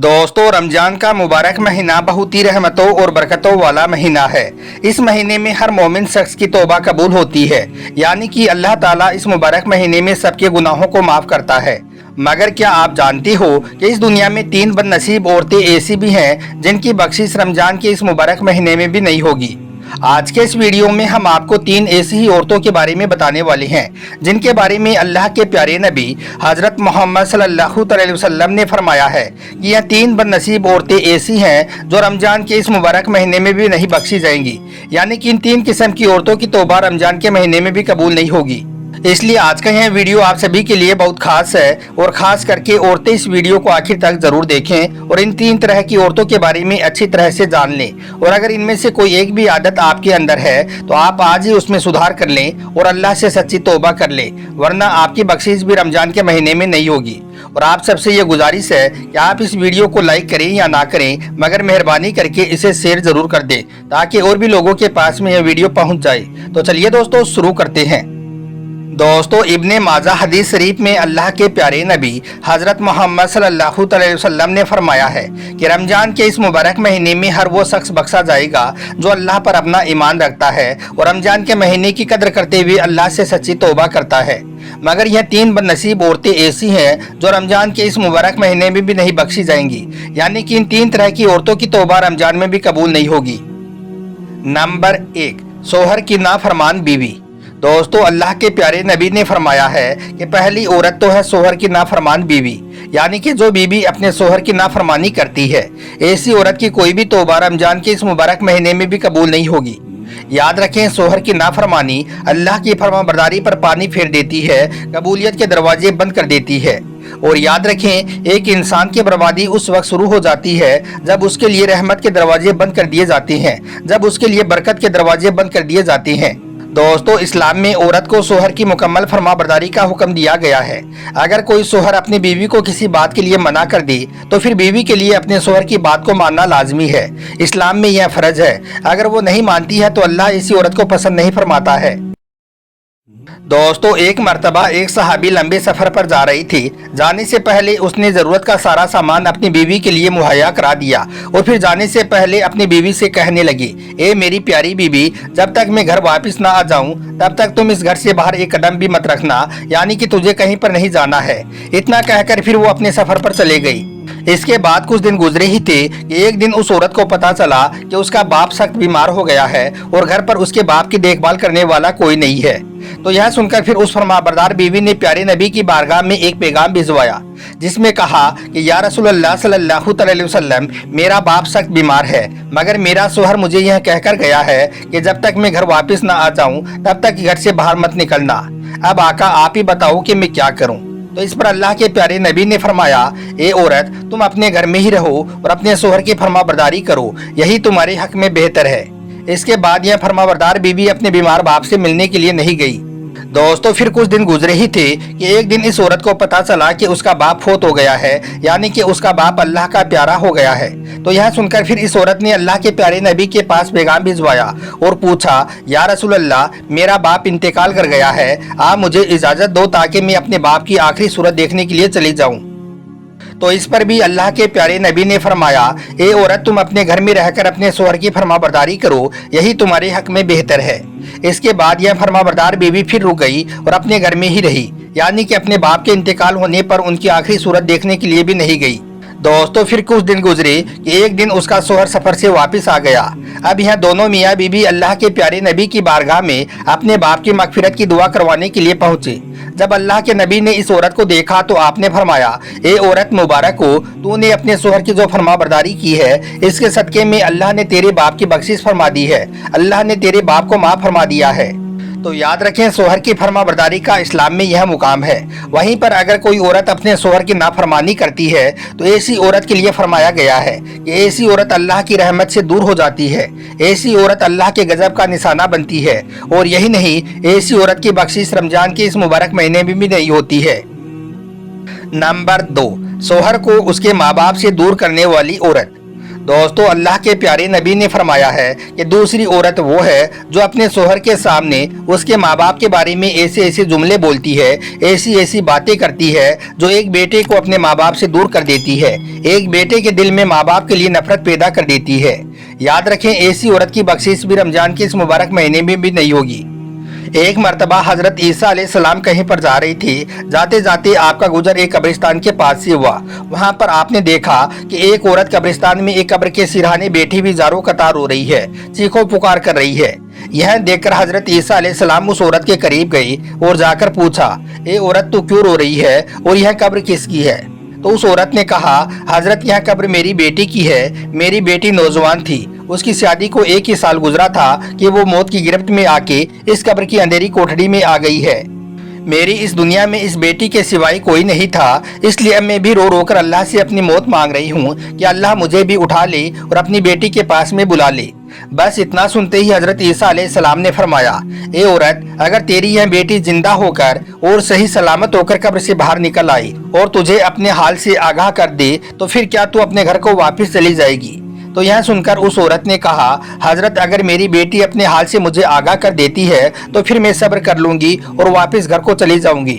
दोस्तों, रमजान का मुबारक महीना बहुत ही रहमतों और बरकतों वाला महीना है। इस महीने में हर मोमिन शख्स की तौबा कबूल होती है, यानी कि अल्लाह ताला इस मुबारक महीने में सबके गुनाहों को माफ करता है। मगर क्या आप जानती हो कि इस दुनिया में 3 बदनसीब औरतें ऐसी भी हैं जिनकी बख्शिश रमजान के इस मुबारक महीने में भी नहीं होगी। आज के इस वीडियो में हम आपको 3 ऐसी ही औरतों के बारे में बताने वाले हैं जिनके बारे में अल्लाह के प्यारे नबी हजरत मोहम्मद सल्लल्लाहु अलैहि वसल्लम ने फरमाया है कि यह 3 बदनसीब औरतें ऐसी हैं जो रमजान के इस मुबारक महीने में भी नहीं बख्शी जाएंगी, यानी कि इन 3 किस्म की औरतों की तौबा रमजान के महीने में भी कबूल नहीं होगी। इसलिए आज का यह वीडियो आप सभी के लिए बहुत खास है और खास करके औरतें इस वीडियो को आखिर तक जरूर देखें और इन 3 तरह की औरतों के बारे में अच्छी तरह से जान लें। और अगर इनमें से कोई एक भी आदत आपके अंदर है तो आप आज ही उसमें सुधार कर लें और अल्लाह से सच्ची तौबा कर लें, वरना आपकी बख्शीश भी रमजान के महीने में नहीं होगी। और आप सबसे ये गुजारिश है कि आप इस वीडियो को लाइक करें या ना करें, मगर मेहरबानी करके इसे शेयर जरूर कर दें ताकि और भी लोगों के पास में यह वीडियो पहुंच जाए। तो चलिए दोस्तों, शुरू करते हैं। दोस्तों, इब्ने माजा हदीस शरीफ में अल्लाह के प्यारे नबी हजरत मोहम्मद सल्लल्लाहु अलैहि वसल्लम ने फरमाया है कि रमजान के इस मुबारक महीने में हर वो शख्स बख्शा जाएगा जो अल्लाह पर अपना ईमान रखता है और रमजान के महीने की कदर करते हुए अल्लाह से सच्ची तौबा करता है। मगर यह 3 बदनसीब औरतें ऐसी हैं जो रमजान के इस मुबारक महीने में भी नहीं बख्शी जाएंगी, यानी कि इन 3 तरह की औरतों की तौबा रमजान में भी कबूल नहीं होगी। नंबर 1, शोहर की नाफरमान बीवी। दोस्तों, अल्लाह के प्यारे नबी ने फरमाया है कि पहली औरत तो है शोहर की नाफरमान बीवी, यानी कि जो बीवी अपने शोहर की नाफरमानी करती है। ऐसी औरत की कोई भी तौबा रमजान के इस मुबारक महीने में भी कबूल नहीं होगी। याद रखें, शोहर की नाफरमानी अल्लाह की फरमाबरदारी पर पानी फेर देती है, कबूलियत के दरवाजे बंद कर देती है। और याद रखें, एक इंसान की बर्बादी उस वक्त शुरू हो जाती है जब उसके लिए रहमत के दरवाजे बंद कर दिए जाते हैं, जब उसके लिए बरकत के दरवाजे बंद कर दिए जाते हैं। दोस्तों, इस्लाम में औरत को शोहर की मुकम्मल फरमाबरदारी का हुक्म दिया गया है। अगर कोई शोहर अपनी बीवी को किसी बात के लिए मना कर दे तो फिर बीवी के लिए अपने शोहर की बात को मानना लाजमी है। इस्लाम में यह फर्ज है। अगर वो नहीं मानती है तो अल्लाह इसी औरत को पसंद नहीं फरमाता है। दोस्तों, एक मर्तबा एक सहाबी लंबे सफर पर जा रही थी। जाने से पहले उसने जरूरत का सारा सामान अपनी बीवी के लिए मुहैया करा दिया और फिर जाने से पहले अपनी बीवी से कहने लगी, ए मेरी प्यारी बीवी, जब तक मैं घर वापस ना आ जाऊं तब तक तुम इस घर से बाहर एक कदम भी मत रखना, यानी कि तुझे कहीं पर नहीं जाना है। इतना कहकर फिर वो अपने सफर पर चले गई। इसके बाद कुछ दिन गुजरे ही थे कि एक दिन उस औरत को पता चला कि उसका बाप सख्त बीमार हो गया है और घर पर उसके बाप की देखभाल करने वाला कोई नहीं है। तो यह सुनकर फिर उस फरमाबरदार बीवी ने प्यारे नबी की बारगाह में एक पैगाम भिजवाया, जिसमें कहा कि या रसूलल्लाह सल्लल्लाहु अलैहि वसल्लम, मेरा बाप सख्त बीमार है, मगर मेरा शोहर मुझे यह कहकर गया है कि जब तक मैं घर वापस न आ जाऊं तब तक घर से बाहर मत निकलना। अब आका, आप ही बताओ कि मैं क्या करूं। तो इस पर अल्लाह के प्यारे नबी ने फरमाया, ए औरत, तुम अपने घर में ही रहो और अपने शोहर की फरमाबरदारी करो, यही तुम्हारे हक में बेहतर है। इसके बाद यह फरमाबरदार बीवी अपने बीमार बाप से मिलने के लिए नहीं गई। दोस्तों, फिर कुछ दिन गुजरे ही थे कि एक दिन इस औरत को पता चला कि उसका बाप फौत हो गया है, यानी कि उसका बाप अल्लाह का प्यारा हो गया है। तो यह सुनकर फिर इस औरत ने अल्लाह के प्यारे नबी के पास पैगाम भिजवाया और पूछा, या रसूलल्लाह, मेरा बाप इंतकाल कर गया है, आप मुझे इजाजत दो ताकि मैं अपने बाप की आखिरी सूरत देखने के लिए चली जाऊं। तो इस पर भी अल्लाह के प्यारे नबी ने फरमाया, ए औरत, तुम अपने घर में रहकर अपने शोहर की फरमाबरदारी करो, यही तुम्हारे हक में बेहतर है। इसके बाद यह फरमाबरदार बीवी फिर रुक गई और अपने घर में ही रही, यानी कि अपने बाप के इंतकाल होने पर उनकी आखिरी सूरत देखने के लिए भी नहीं गई। दोस्तों, फिर कुछ दिन गुजरे कि एक दिन उसका शोहर सफर से वापस आ गया। अब यह दोनों मियाँ बीबी अल्लाह के प्यारे नबी की बारगाह में अपने बाप की मगफिरत की दुआ करवाने के लिए पहुंचे। जब अल्लाह के नबी ने इस औरत को देखा तो आपने फरमाया, ए औरत, मुबारक हो, तूने अपने शोहर की जो फरमाबरदारी की है इसके सदके में अल्लाह ने तेरे बाप की बख्शिश फरमा दी है, अल्लाह ने तेरे बाप को माफ फरमा दिया है। तो याद रखें, शोहर की फरमाबरदारी का इस्लाम में यह मुकाम है। वहीं पर अगर कोई औरत अपने शोहर की नाफरमानी करती है तो ऐसी औरत के लिए फरमाया गया है कि ऐसी औरत अल्लाह की रहमत से दूर हो जाती है, ऐसी औरत अल्लाह के गजब का निशाना बनती है। और यही नहीं, ऐसी औरत की बख्शिश रमजान के इस मुबारक महीने में भी नहीं होती है। नंबर 2, शोहर को उसके माँ बाप से दूर करने वाली औरत। दोस्तों अल्लाह के प्यारे नबी ने फरमाया है कि दूसरी औरत वो है जो अपने शोहर के सामने उसके माँ बाप के बारे में ऐसे ऐसे जुमले बोलती है, ऐसी ऐसी बातें करती है जो एक बेटे को अपने माँ बाप से दूर कर देती है, एक बेटे के दिल में माँ बाप के लिए नफरत पैदा कर देती है। याद रखें, ऐसी औरत की बख्शीश भी रमजान के इस मुबारक महीने में भी नहीं होगी। एक मर्तबा हजरत ईसा अलैहिस्सलाम कहीं पर जा रही थी। जाते जाते आपका गुजर एक कब्रिस्तान के पास से हुआ। वहां पर आपने देखा कि एक औरत कब्रिस्तान में एक कब्र के सिरहाने बैठी हुई ज़ारों कतार रो रही है, चीखों पुकार कर रही है। यह देखकर हजरत ईसा अलैहिस्सलाम उस औरत के करीब गई और जाकर पूछा, ए औरत, तू क्यों रो रही है और यह कब्र किसकी है? तो उस औरत ने कहा, हजरत यह कब्र मेरी बेटी की है। मेरी बेटी नौजवान थी, उसकी शादी को 1 ही साल गुजरा था कि वो मौत की गिरफ्त में आके इस कब्र की अंधेरी कोठरी में आ गई है। मेरी इस दुनिया में इस बेटी के सिवाय कोई नहीं था, इसलिए अब मैं भी रो रो कर अल्लाह से अपनी मौत मांग रही हूँ कि अल्लाह मुझे भी उठा ले और अपनी बेटी के पास में बुला ले। बस इतना सुनते ही हजरत ईसा अलैहिस्सलाम ने फरमाया, ए औरत, अगर तेरी यह बेटी जिंदा होकर और सही सलामत होकर कब्र से बाहर निकल आई और तुझे अपने हाल से आगाह कर दे तो फिर क्या तू अपने घर को वापस चली जाएगी? तो यह सुनकर उस औरत ने कहा, हजरत, अगर मेरी बेटी अपने हाल से मुझे आगाह कर देती है तो फिर मैं सब्र कर लूंगी और वापस घर को चली जाऊंगी।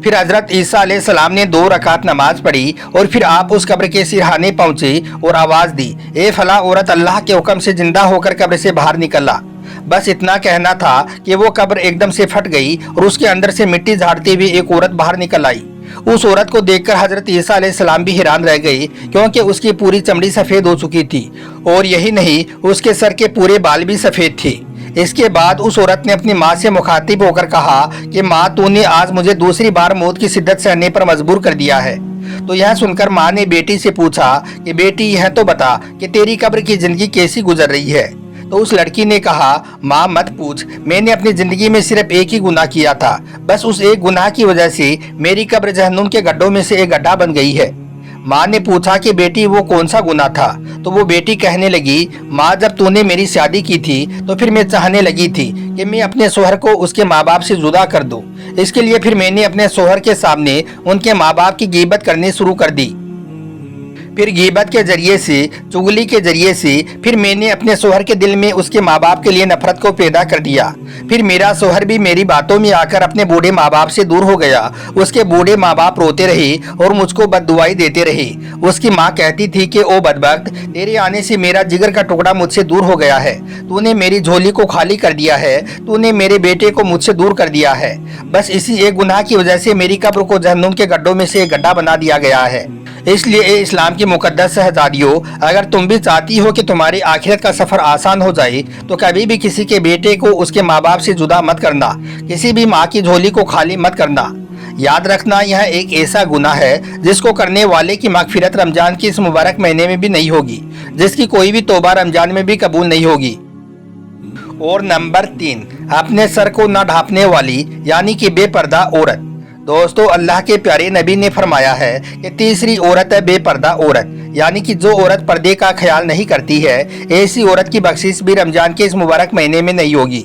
फिर हजरत ईसा अलैहिस्सलाम ने 2 रकात नमाज पढ़ी और फिर आप उस कब्र के सिरहाने पहुंचे और आवाज दी, ए फला औरत, अल्लाह के हुक्म से जिंदा होकर कब्र से बाहर निकला। बस इतना कहना था कि वो कब्र एकदम से फट गई और उसके अंदर से मिट्टी झाड़ते हुए एक औरत बाहर निकल आई। उस औरत को देखकर हजरत ईसा अलैहिस्सलाम भी हैरान रह गई, क्योंकि उसकी पूरी चमड़ी सफेद हो चुकी थी और यही नहीं, उसके सर के पूरे बाल भी सफेद थे। इसके बाद उस औरत ने अपनी माँ से मुखातिब होकर कहा कि माँ, तूने आज मुझे दूसरी बार मौत की शिद्दत सहने पर मजबूर कर दिया है। तो यह सुनकर माँ ने बेटी से पूछा कि बेटी, यह तो बता कि तेरी कब्र की जिंदगी कैसी गुजर रही है? तो उस लड़की ने कहा, माँ मत पूछ, मैंने अपनी जिंदगी में सिर्फ एक ही गुनाह किया था। बस उस एक गुनाह की वजह से मेरी कब्र जहन्नुम के गड्ढों में से एक गड्ढा बन गई है। माँ ने पूछा कि बेटी, वो कौन सा गुनाह था? तो वो बेटी कहने लगी, माँ, जब तूने मेरी शादी की थी तो फिर मैं चाहने लगी थी कि मैं अपने शोहर को उसके माँ बाप से जुदा कर दूं। इसके लिए फिर मैंने अपने शोहर के सामने उनके माँ बाप की गीबत करनी शुरू कर दी। फिर गीबत के जरिए से, चुगली के जरिए से फिर मैंने अपने शोहर के दिल में उसके माँ बाप के लिए नफरत को पैदा कर दिया। फिर मेरा शोहर भी मेरी बातों में आकर अपने बूढ़े माँ बाप से दूर हो गया। उसके बूढ़े माँ बाप रोते रहे और मुझको बददुआई देते रहे। उसकी माँ कहती थी कि ओ बदबख्त, तेरे आने से मेरा जिगर का टुकड़ा मुझसे दूर हो गया है। तूने मेरी झोली को खाली कर दिया है, तूने मेरे बेटे को मुझसे दूर कर दिया है। बस इसी एक गुनाह की वजह से मेरी कब्र को जहन्नुम के गड्ढों में से एक गड्ढा बना दिया गया है। इसलिए इस्लाम की मुकद्दस शहजादियों, अगर तुम भी चाहती हो कि तुम्हारी आखिरत का सफर आसान हो जाए तो कभी भी किसी के बेटे को उसके माँ बाप से जुदा मत करना, किसी भी माँ की झोली को खाली मत करना। याद रखना, यह एक ऐसा गुनाह है जिसको करने वाले की मगफिरत रमजान के इस मुबारक महीने में भी नहीं होगी, जिसकी कोई भी तौबा रमजान में भी कबूल नहीं होगी। और नंबर 3, अपने सर को न ढांपने वाली यानी कि बेपर्दा औरत। दोस्तों अल्लाह के प्यारे नबी ने फरमाया है कि तीसरी औरत है बेपर्दा औरत, यानी कि जो औरत पर्दे का ख्याल नहीं करती है, ऐसी औरत की बख्शीश भी रमजान के इस मुबारक महीने में नहीं होगी।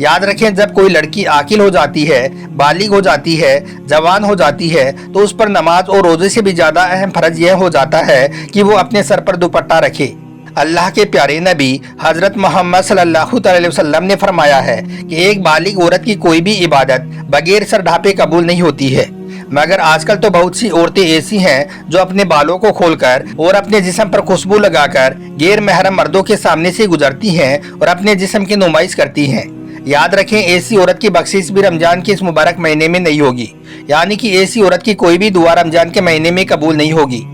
याद रखें, जब कोई लड़की आकिल हो जाती है, बालिग हो जाती है, जवान हो जाती है, तो उस पर नमाज और रोजे से भी ज्यादा अहम फर्ज यह हो जाता है कि वो अपने सर पर दुपट्टा रखे। अल्लाह के प्यारे नबी हजरत मोहम्मद सल्लल्लाहु अलैहि वसल्लम ने फरमाया है कि एक बालिग औरत की कोई भी इबादत बगैर सर ढांपे कबूल नहीं होती है। मगर आजकल तो बहुत सी औरतें ऐसी हैं जो अपने बालों को खोलकर और अपने जिस्म पर खुशबू लगाकर गैर महरम मर्दों के सामने से गुजरती हैं और अपने जिस्म की नुमाइश करती हैं। याद रखें, ऐसी औरत की बख्शीश भी रमजान के इस मुबारक महीने में नहीं होगी, यानी कि ऐसी औरत की कोई भी दुआ रमजान के महीने में कबूल नहीं होगी।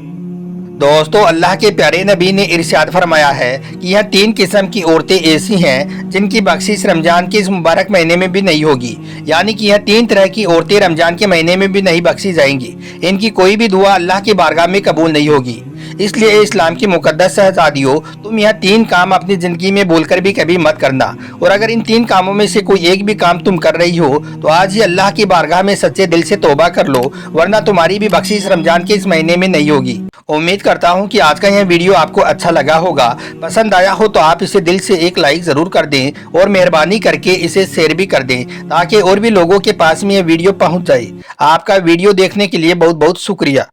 दोस्तों अल्लाह के प्यारे नबी ने इरशाद फरमाया है कि यह 3 किस्म की औरतें ऐसी हैं जिनकी बख्शीश रमजान के इस मुबारक महीने में भी नहीं होगी, यानी कि यह 3 तरह की औरतें रमजान के महीने में भी नहीं बख्शी जाएंगी। इनकी कोई भी दुआ अल्लाह की बारगाह में कबूल नहीं होगी। इसलिए इस्लाम की मुकद्दस शहजादियों, तुम यह 3 काम अपनी जिंदगी में बोलकर भी कभी मत करना। और अगर इन 3 कामों में से कोई एक भी काम तुम कर रही हो तो आज ही अल्लाह की बारगाह में सच्चे दिल से तौबा कर लो, वरना तुम्हारी भी बख्शीश रमजान के इस महीने में नहीं होगी। उम्मीद करता हूँ कि आज का यह वीडियो आपको अच्छा लगा होगा। पसंद आया हो तो आप इसे दिल से एक लाइक जरूर कर दें और मेहरबानी करके इसे शेयर भी कर दें, ताकि और भी लोगों के पास में यह वीडियो पहुँच जाए। आपका वीडियो देखने के लिए बहुत बहुत शुक्रिया।